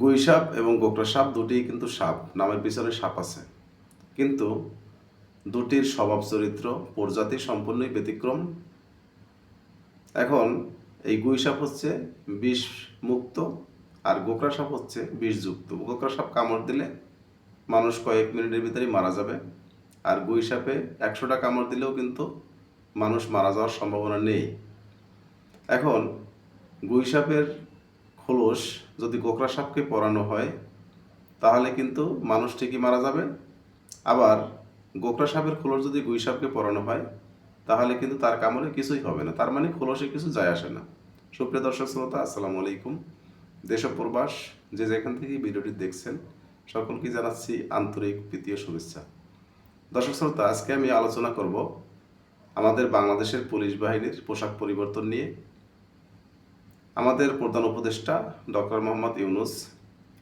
গুই সাপ এবং গোকরা সাপ দুটিই কিন্তু সাপ, নামের পিছনে সাপ আছে, কিন্তু দুটির স্বভাব চরিত্র প্রজাতি সম্পূর্ণই ব্যতিক্রম। এখন এই গুই সাপ হচ্ছে বিষ মুক্ত আর গোকরা সাপ হচ্ছে বিষযুক্ত। গোকরা সাপ কামড় দিলে মানুষ কয়েক মিনিটের ভিতরেই মারা যাবে, আর গুই সাপে 100টা কামড় দিলেও কিন্তু মানুষ মারা যাওয়ার সম্ভাবনা নেই। এখন গুই সাপের খোলস যদি গোকরা সাপকে পরানো হয় তাহলে কিন্তু মানুষ ঠিকই মারা যাবে, আবার গোকরা সাপের খোলস যদি গুই সাপকে পরানো হয় তাহলে কিন্তু তার কামড়ে কিছুই হবে না, তার মানে খোলসে কিছু যায় আসে না। সুপ্রিয় দর্শক শ্রোতা, আসসালামু আলাইকুম। দেশ ও প্রবাস যে যেখান থেকে ভিডিওটি দেখছেন সকলকে জানাচ্ছি আন্তরিক প্রীতীয় শুভেচ্ছা। দর্শক শ্রোতা, আজকে আমি আলোচনা করব আমাদের বাংলাদেশের পুলিশ বাহিনীর পোশাক পরিবর্তন নিয়ে। আমাদের প্রধান উপদেষ্টা ডক্টর মোহাম্মদ ইউনূস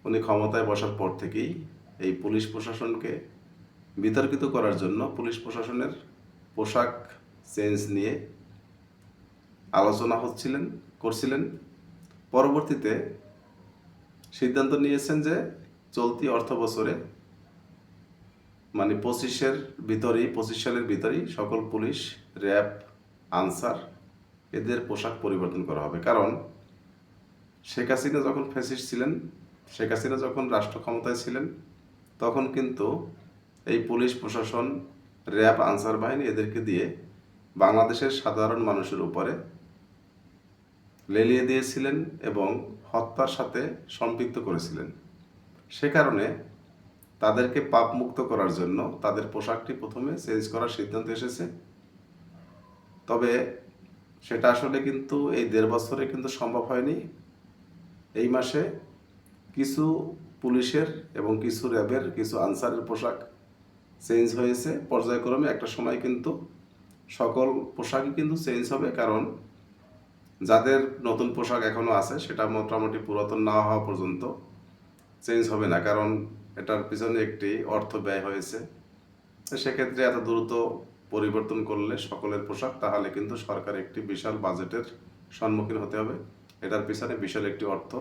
উনি ক্ষমতায় বসার পর থেকেই এই পুলিশ প্রশাসনকে বিতর্কিত করার জন্য পুলিশ প্রশাসনের পোশাক চেঞ্জ নিয়ে আলোচনা করছিলেন। পরবর্তীতে সিদ্ধান্ত নিয়েছেন যে চলতি অর্থ বছরে মানে 25 সালের ভিতরেই সকল পুলিশ, র্যাব, আনসার এদের পোশাক পরিবর্তন করা হবে। কারণ শেখ হাসিনা যখন ফ্যাসিস্ট ছিলেন, শেখ হাসিনা যখন রাষ্ট্র ক্ষমতায় ছিলেন, তখন কিন্তু এই পুলিশ প্রশাসন, র্যাব, আনসার বাহিনী এদেরকে দিয়ে বাংলাদেশের সাধারণ মানুষের উপরে লেলিয়ে দিয়েছিলেন এবং হত্যার সাথে সম্পৃক্ত করেছিলেন। সে কারণে তাদেরকে পাপমুক্ত করার জন্য তাদের পোশাকটি প্রথমে চেঞ্জ করার সিদ্ধান্ত এসেছে। তবে সেটা আসলে কিন্তু এই 1.5 বছরে কিন্তু সম্ভব হয়নি। এই মাসে কিছু পুলিশের এবং কিছু র্যাবের, কিছু আনসারের পোশাক চেঞ্জ হয়েছে পর্যায়ক্রমে। একটা সময় কিন্তু সকল পোশাকই কিন্তু চেঞ্জ হবে, কারণ যাদের নতুন পোশাক এখনও আছে সেটা মোটামুটি পুরাতন না হওয়া পর্যন্ত চেঞ্জ হবে না, কারণ এটার পিছনে একটি অর্থ ব্যয় হয়েছে। তো সেক্ষেত্রে এত দ্রুত পরিবর্তন করলে সকলের পোশাক, তাহলে কিন্তু সরকার একটি বিশাল বাজেটের সম্মুখীন হতে হবে। এটার পিছনে বিশাল একটি অর্থ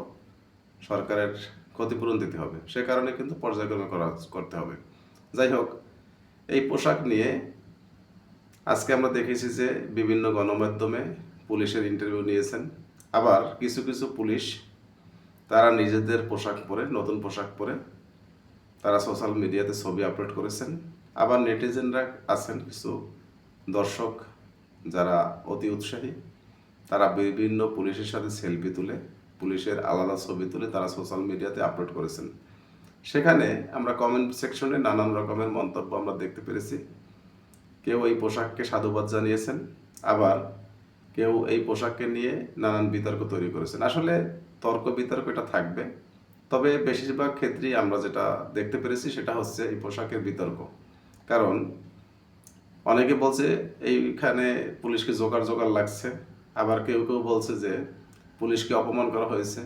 সরকারের ক্ষতিপূরণ দিতে হবে, সে কারণে কিন্তু পর্যায়ক্রমে করতে হবে। যাই হোক, এই পোশাক নিয়ে আজকে আমরা দেখেছি যে বিভিন্ন গণমাধ্যমে পুলিশের ইন্টারভিউ নিয়েছেন। আবার কিছু কিছু পুলিশ তারা নিজেদের পোশাক পরে, নতুন পোশাক পরে তারা সোশ্যাল মিডিয়াতে ছবি আপলোড করেছেন। আবার নেটিজেনরা আছেন কিছু দর্শক যারা অতি উৎসাহী, তারা বিভিন্ন পুলিশের সাথে সেলফি তুলে, পুলিশের আলাদা ছবি তুলে তারা সোশ্যাল মিডিয়াতে আপলোড করেছেন। সেখানে আমরা কমেন্ট সেকশনে নানান রকমের মন্তব্য আমরা দেখতে পেরেছি। কেউ এই পোশাককে সাধুবাদ জানিয়েছেন, আবার কেউ এই পোশাককে নিয়ে নানান বিতর্ক তৈরি করেছেন। আসলে তর্ক বিতর্ক এটা থাকবে, তবে বেশিরভাগ ক্ষেত্রেই আমরা যেটা দেখতে পেরেছি সেটা হচ্ছে এই পোশাকের বিতর্ক। কারণ অনেকে বলছে এইখানে পুলিশকে জোগাড় জোগাড় লাগছে, আবার কেউ কেউ বলছে যে পুলিশকে অপমান করা হয়েছে,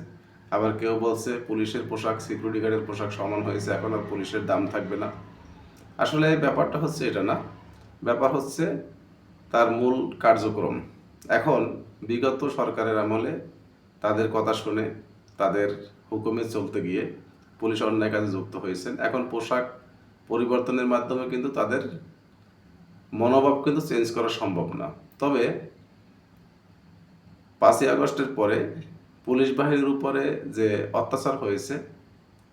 আবার কেউ বলছে পুলিশের পোশাক সিকিউরিটি গার্ডের পোশাক সমান হয়েছে, এখন আর পুলিশের দাম থাকবে না। আসলে ব্যাপারটা হচ্ছে এটা না, ব্যাপার হচ্ছে তার মূল কার্যক্রম। এখন বিগত সরকারের আমলে তাদের কথা শুনে, তাদের হুকুমে চলতে গিয়ে পুলিশ অন্যায় কাজে যুক্ত হয়েছেন। এখন পোশাক পরিবর্তনের মাধ্যমে কিন্তু তাদের মনোভাব কিন্তু চেঞ্জ করা সম্ভব না। তবে 5ই আগস্টের পরে পুলিশ বাহিনীর উপরে যে অত্যাচার হয়েছে,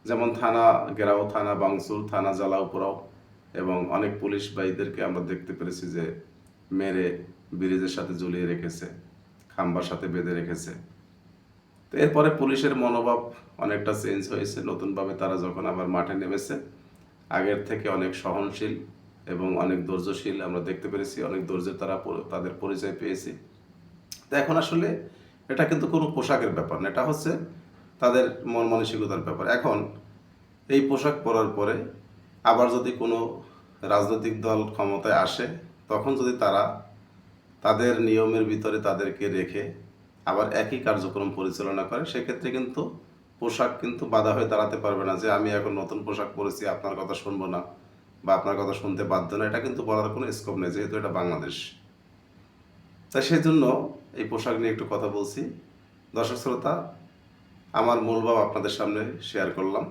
যেমন থানা ঘেরাও, থানা ভাঙচুর, থানা জ্বালাও পোড়াও, এবং অনেক পুলিশ ভাইদেরকে আমরা দেখতে পেরেছি যে মেরে ব্রিজের সাথে ঝুলিয়ে রেখেছে, খাম্বার সাথে বেঁধে রেখেছে। তো এরপরে পুলিশের মনোভাব অনেকটা চেঞ্জ হয়েছে। নতুনভাবে তারা যখন আবার মাঠে নেমেছে, আগের থেকে অনেক সহনশীল এবং অনেক ধৈর্যশীল আমরা দেখতে পেরেছি, অনেক ধৈর্যের তাদের পরিচয় পেয়েছি। তো এখন আসলে এটা কিন্তু কোনো পোশাকের ব্যাপার না, এটা হচ্ছে তাদের মন মানসিকতার ব্যাপার। এখন এই পোশাক পরার পরে আবার যদি কোনো রাজনৈতিক দল ক্ষমতায় আসে, তখন যদি তারা তাদের নিয়মের ভিতরে তাদেরকে রেখে আবার একই কার্যক্রম পরিচালনা করে, সেক্ষেত্রে কিন্তু পোশাক কিন্তু বাধা হয়ে দাঁড়াতে পারবে না যে আমি এখন নতুন পোশাক পরেছি, আপনার কথা শুনবো না বা আপনার কথা শুনতে বাধ্য না। এটা কিন্তু বলার কোনো স্কোপ নেই, যেহেতু এটা বাংলাদেশ। তাই সেই জন্য এই পোশাক নিয়ে একটু কথা বলছি। দর্শক শ্রোতা, আমার মূল ভাব আপনাদের সামনে শেয়ার করলাম।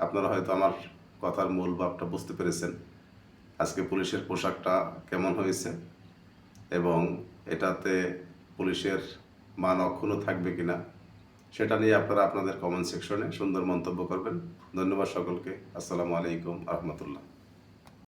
আপনারা হয়তো আমার কথার মূল ভাবটা বুঝতে পেরেছেন। আজকে পুলিশের পোশাকটা কেমন হয়েছে এবং এটাতে পুলিশের মান অক্ষুণ্ণ থাকবে কিনা সেটা নিয়ে আপনারা আপনাদের কমেন্ট সেকশনে সুন্দর মন্তব্য করবেন। ধন্যবাদ সকলকে। আসসালামু আলাইকুম রহমতুল্লাহ।